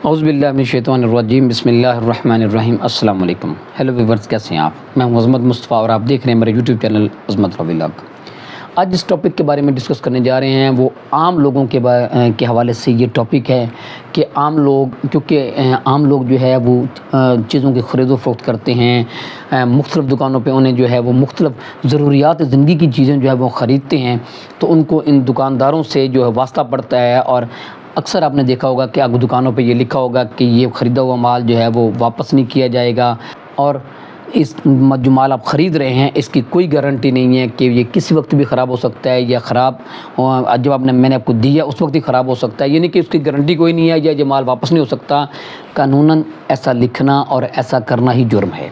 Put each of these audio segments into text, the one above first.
اعوذ باللہ من الشیطان الرجیم، بسم اللہ الرحمن الرحیم۔ السلام علیکم، ہیلو ویورز، کیسے ہیں آپ؟ میں ہوں عظمت مصطفیٰ اور آپ دیکھ رہے ہیں میرے یوٹیوب چینل عظمت ولاگ۔ آج جس ٹاپک کے بارے میں ڈسکس کرنے جا رہے ہیں وہ عام لوگوں کے حوالے سے یہ ٹاپک ہے کہ عام لوگ، کیونکہ عام لوگ جو ہے وہ چیزوں کی خرید و فروخت کرتے ہیں، مختلف دکانوں پہ انہیں جو ہے وہ مختلف ضروریات زندگی کی چیزیں جو ہے وہ خریدتے ہیں، تو ان کو ان دکانداروں سے جو ہے واسطہ پڑتا ہے، اور اکثر آپ نے دیکھا ہوگا کہ اب دکانوں پہ یہ لکھا ہوگا کہ یہ خریدا ہوا مال جو ہے وہ واپس نہیں کیا جائے گا، اور اس جو مال آپ خرید رہے ہیں اس کی کوئی گارنٹی نہیں ہے کہ یہ کسی وقت بھی خراب ہو سکتا ہے، یا خراب جب میں نے آپ کو دیا اس وقت ہی خراب ہو سکتا ہے، یعنی کہ اس کی گارنٹی کوئی نہیں ہے، یا یہ مال واپس نہیں ہو سکتا۔ قانوناً ایسا لکھنا اور ایسا کرنا ہی جرم ہے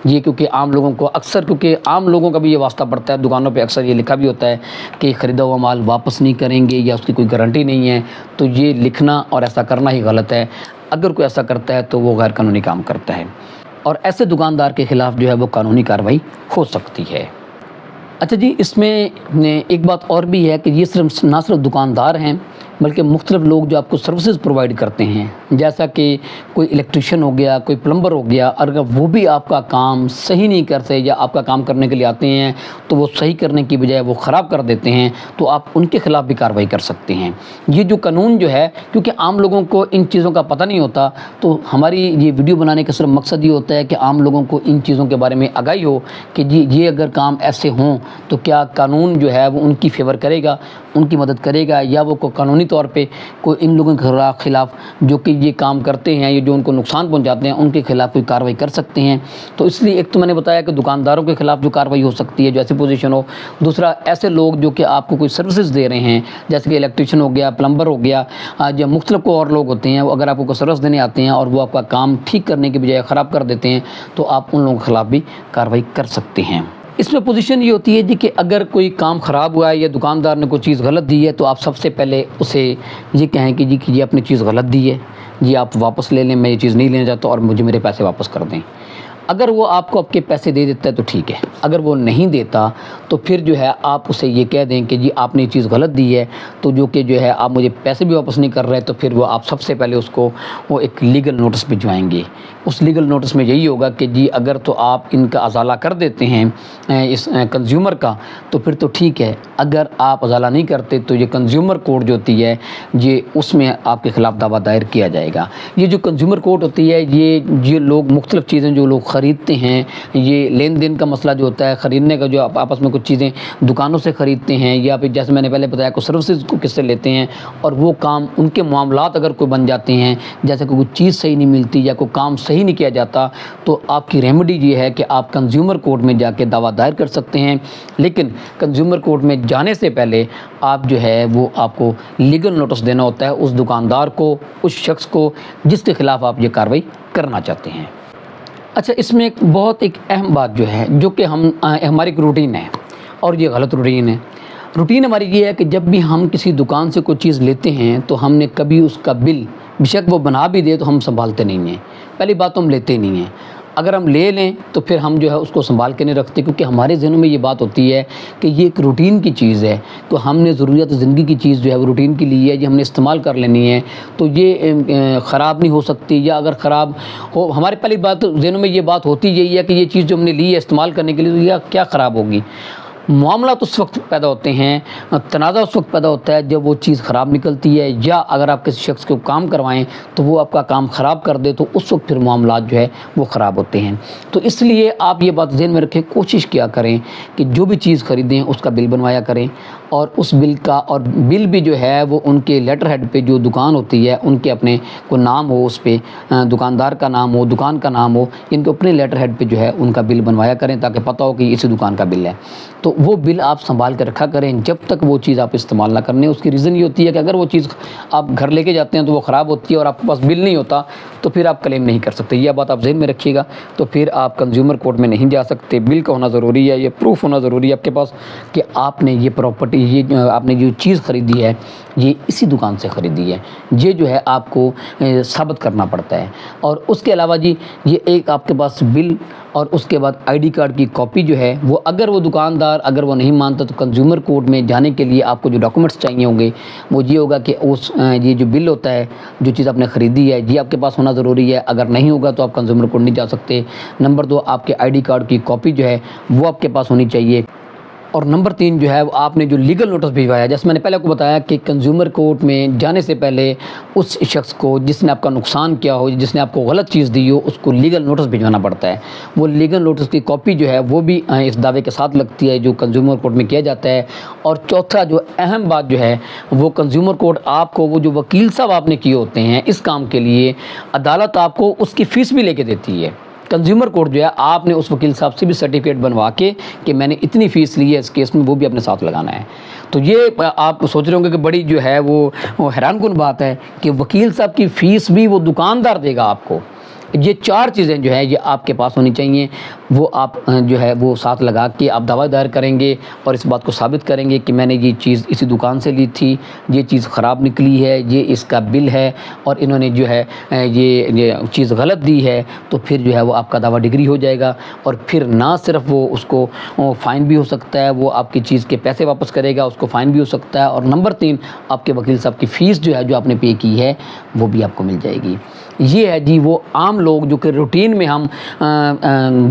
یہ، کیونکہ عام لوگوں کو اکثر، کیونکہ عام لوگوں کا بھی یہ واسطہ پڑتا ہے، دکانوں پہ اکثر یہ لکھا بھی ہوتا ہے کہ خریدا ہوا مال واپس نہیں کریں گے یا اس کی کوئی گارنٹی نہیں ہے، تو یہ لکھنا اور ایسا کرنا ہی غلط ہے۔ اگر کوئی ایسا کرتا ہے تو وہ غیر قانونی کام کرتا ہے، اور ایسے دکاندار کے خلاف جو ہے وہ قانونی کارروائی ہو سکتی ہے۔ اچھا جی، اس میں ایک بات اور بھی ہے کہ یہ نہ صرف دکاندار ہیں بلکہ مختلف لوگ جو آپ کو سروسز پرووائڈ کرتے ہیں، جیسا کہ کوئی الیکٹریشین ہو گیا، کوئی پلمبر ہو گیا، اگر وہ بھی آپ کا کام صحیح نہیں کرتے یا آپ کا کام کرنے کے لیے آتے ہیں تو وہ صحیح کرنے کی بجائے وہ خراب کر دیتے ہیں، تو آپ ان کے خلاف بھی کارروائی کر سکتے ہیں۔ یہ جو قانون جو ہے، کیونکہ عام لوگوں کو ان چیزوں کا پتہ نہیں ہوتا، تو ہماری یہ ویڈیو بنانے کا صرف مقصد یہ ہوتا ہے کہ عام لوگوں کو ان چیزوں کے بارے میں آگاہی ہو کہ جی یہ اگر کام ایسے ہوں تو کیا قانون جو ہے وہ ان کی فیور کرے گا، ان کی مدد کرے گا، یا وہ قانونی طور پہ کوئی ان لوگوں کے خلاف جو کہ یہ کام کرتے ہیں یا جو ان کو نقصان پہنچاتے ہیں ان کے خلاف کوئی کارروائی کر سکتے ہیں۔ تو اس لیے ایک تو میں نے بتایا کہ دکانداروں کے خلاف جو کارروائی ہو سکتی ہے جو ایسی پوزیشن ہو، دوسرا ایسے لوگ جو کہ آپ کو کوئی سروسز دے رہے ہیں، جیسے کہ الیکٹریشین ہو گیا، پلمبر ہو گیا، یا مختلف کو اور لوگ ہوتے ہیں، اگر آپ کو کوئی سروس دینے آتے ہیں اور وہ آپ کا کام ٹھیک کرنے کے بجائے خراب کر دیتے ہیں تو آپ ان لوگوں کے خلاف بھی کارروائی کر سکتے ہیں۔ اس میں پوزیشن یہ ہوتی ہے جی کہ اگر کوئی کام خراب ہوا ہے یا دکاندار نے کوئی چیز غلط دی ہے تو آپ سب سے پہلے اسے یہ کہیں کہ جی کہ یہ اپنی چیز غلط دی ہے، یہ آپ واپس لے لیں، میں یہ چیز نہیں لینا چاہتا اور مجھے میرے پیسے واپس کر دیں۔ اگر وہ آپ کو آپ کے پیسے دے دیتا ہے تو ٹھیک ہے، اگر وہ نہیں دیتا تو پھر جو ہے آپ اسے یہ کہہ دیں کہ جی آپ نے یہ چیز غلط دی ہے، تو جو کہ جو ہے آپ مجھے پیسے بھی واپس نہیں کر رہے، تو پھر وہ آپ سب سے پہلے اس کو وہ ایک لیگل نوٹس بھجوائیں گے۔ اس لیگل نوٹس میں یہی ہوگا کہ جی اگر تو آپ ان کا ازالہ کر دیتے ہیں اس کنزیومر کا تو پھر تو ٹھیک ہے، اگر آپ ازالہ نہیں کرتے تو یہ کنزیومر کورٹ جو ہوتی ہے یہ اس میں آپ کے خلاف دعویٰ دائر کیا جائے گا۔ یہ جو کنزیومر کورٹ ہوتی ہے یہ لوگ مختلف چیزیں جو لوگ خریدتے ہیں، یہ لین دین کا مسئلہ جو ہوتا ہے، خریدنے کا جو آپ آپس میں کچھ چیزیں دکانوں سے خریدتے ہیں، یا پھر جیسے میں نے پہلے بتایا کوئی سروسز کو کس سے لیتے ہیں، اور وہ کام ان کے معاملات اگر کوئی بن جاتے ہیں، جیسے کہ کوئی چیز صحیح نہیں ملتی یا کوئی کام صحیح نہیں کیا جاتا، تو آپ کی ریمیڈی یہ ہے کہ آپ کنزیومر کورٹ میں جا کے دعویٰ دائر کر سکتے ہیں۔ لیکن کنزیومر کورٹ میں جانے سے پہلے آپ جو ہے وہ آپ کو لیگل نوٹس دینا ہوتا ہے اس دکاندار کو، اس شخص کو جس کے خلاف آپ یہ کارروائی کرنا چاہتے ہیں۔ اچھا، اس میں ایک اہم بات جو ہے، جو کہ ہماری ایک روٹین ہے اور یہ غلط روٹین ہے۔ روٹین ہماری یہ ہے کہ جب بھی ہم کسی دکان سے کوئی چیز لیتے ہیں تو ہم نے کبھی اس کا بل، بیشک وہ بنا بھی دے تو ہم سنبھالتے نہیں ہیں۔ پہلی بات تو ہم لیتے نہیں ہیں، اگر ہم لے لیں تو پھر ہم جو ہے اس کو سنبھال کے نہیں رکھتے، کیونکہ ہمارے ذہنوں میں یہ بات ہوتی ہے کہ یہ ایک روٹین کی چیز ہے، تو ہم نے ضروریات زندگی کی چیز جو ہے وہ روٹین کی لی ہے، یہ ہم نے استعمال کر لینی ہے، تو یہ خراب نہیں ہو سکتی، یا اگر خراب ہو، ہماری پہلی بات ذہنوں میں یہ بات ہوتی یہی ہے کہ یہ چیز جو ہم نے لی ہے استعمال کرنے کے لیے، تو یہ کیا خراب ہوگی۔ معاملات اس وقت پیدا ہوتے ہیں، تنازع اس وقت پیدا ہوتا ہے جب وہ چیز خراب نکلتی ہے، یا اگر آپ کسی شخص کو کام کروائیں تو وہ آپ کا کام خراب کر دے تو اس وقت پھر معاملات جو ہے وہ خراب ہوتے ہیں۔ تو اس لیے آپ یہ بات ذہن میں رکھیں، کوشش کیا کریں کہ جو بھی چیز خریدیں اس کا بل بنوایا کریں، اور اس بل بھی جو ہے وہ ان کے لیٹر ہیڈ پہ جو دکان ہوتی ہے ان کے اپنے کو نام ہو، اس پہ دکاندار کا نام ہو، دکان کا نام ہو، ان کے اپنے لیٹر ہیڈ پہ جو ہے ان کا بل بنوایا کریں تاکہ پتہ ہو کہ اسی دکان کا بل ہے۔ تو وہ بل آپ سنبھال کے رکھا کریں جب تک وہ چیز آپ استعمال نہ کرنے۔ اس کی ریزن یہ ہوتی ہے کہ اگر وہ چیز آپ گھر لے کے جاتے ہیں تو وہ خراب ہوتی ہے اور آپ کے پاس بل نہیں ہوتا تو پھر آپ کلیم نہیں کر سکتے۔ یہ بات آپ ذہن میں رکھیے گا، تو پھر آپ کنزیومر کورٹ میں نہیں جا سکتے۔ بل کا ہونا ضروری ہے، یہ پروف ہونا ضروری ہے آپ کے پاس کہ آپ نے یہ پراپرٹی، یہ آپ نے جو چیز خریدی ہے یہ اسی دکان سے خریدی ہے، یہ جو ہے آپ کو ثابت کرنا پڑتا ہے۔ اور اس کے علاوہ جی یہ ایک آپ کے پاس بل اور اس کے بعد آئی ڈی کارڈ کی کاپی جو ہے وہ اگر وہ دکاندار اگر وہ نہیں مانتا تو کنزیومر کورٹ میں جانے کے لیے آپ کو جو ڈاکومنٹس چاہیے ہوں گے وہ یہ ہوگا کہ یہ جو بل ہوتا ہے جو چیز آپ نے خریدی ہے یہ آپ کے پاس ہونا ضروری ہے، اگر نہیں ہوگا تو آپ کنزیومر کورٹ نہیں جا سکتے۔ نمبر 2 آپ کے آئی ڈی کارڈ کی کاپی جو ہے وہ آپ کے پاس ہونی چاہیے۔ اور نمبر 3 جو ہے وہ آپ نے جو لیگل نوٹس بھجوایا، جیسے میں نے پہلے آپ کو بتایا کہ کنزیومر کورٹ میں جانے سے پہلے اس شخص کو جس نے آپ کا نقصان کیا ہو، جس نے آپ کو غلط چیز دی ہو، اس کو لیگل نوٹس بھجوانا پڑتا ہے۔ وہ لیگل نوٹس کی کاپی جو ہے وہ بھی اس دعوے کے ساتھ لگتی ہے جو کنزیومر کورٹ میں کیا جاتا ہے۔ اور چوتھا جو اہم بات جو ہے وہ کنزیومر کورٹ آپ کو وہ جو وکیل صاحب آپ نے کیے ہوتے ہیں اس کام کے لیے، عدالت آپ کو اس کی فیس بھی لے کے دیتی ہے۔ کنزیومر کورٹ جو ہے آپ نے اس وکیل صاحب سے بھی سرٹیفکیٹ بنوا کے کہ میں نے اتنی فیس لی ہے اس کیس میں، وہ بھی اپنے ساتھ لگانا ہے۔ تو یہ آپ سوچ رہے ہوں گے کہ بڑی جو ہے وہ حیران کن بات ہے کہ وکیل صاحب کی فیس بھی وہ دکاندار دے گا آپ کو۔ یہ 4 چیزیں جو ہے یہ آپ کے پاس ہونی چاہیے، وہ آپ جو ہے وہ ساتھ لگا کے آپ دعویٰ دائر کریں گے اور اس بات کو ثابت کریں گے کہ میں نے یہ چیز اسی دکان سے لی تھی، یہ چیز خراب نکلی ہے، یہ اس کا بل ہے اور انہوں نے جو ہے یہ چیز غلط دی ہے، تو پھر جو ہے وہ آپ کا دعویٰ ڈگری ہو جائے گا۔ اور پھر نہ صرف وہ اس کو فائن بھی ہو سکتا ہے، وہ آپ کی چیز کے پیسے واپس کرے گا، اس کو فائن بھی ہو سکتا ہے، اور نمبر 3 آپ کے وکیل صاحب کی فیس جو ہے جو آپ نے پے کی ہے وہ بھی آپ کو مل جائے گی۔ یہ ہے جی وہ عام لوگ جو کہ روٹین میں ہم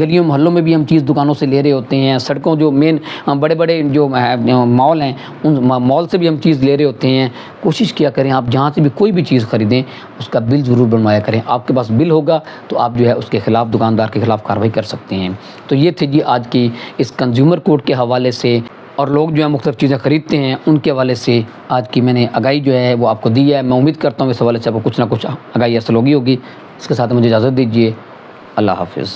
گلیوں محلوں میں بھی ہم چیز دکانوں سے لے رہے ہوتے ہیں، سڑکوں جو مین بڑے بڑے جو مال ہیں ان مال سے بھی ہم چیز لے رہے ہوتے ہیں۔ کوشش کیا کریں آپ جہاں سے بھی کوئی بھی چیز خریدیں اس کا بل ضرور بنوایا کریں، آپ کے پاس بل ہوگا تو آپ جو ہے اس کے خلاف دکاندار کے خلاف کارروائی کر سکتے ہیں۔ تو یہ تھے جی آج کی اس کنزیومر کورٹ کے حوالے سے، اور لوگ جو ہے مختلف چیزیں خریدتے ہیں ان کے حوالے سے آج کی میں نے آگاہی جو ہے وہ آپ کو دی ہے۔ میں امید کرتا ہوں اس حوالے سے آپ کو کچھ نہ کچھ آگاہی حاصل ہوگی۔ اس کے ساتھ مجھے اجازت دیجیے، اللہ حافظ۔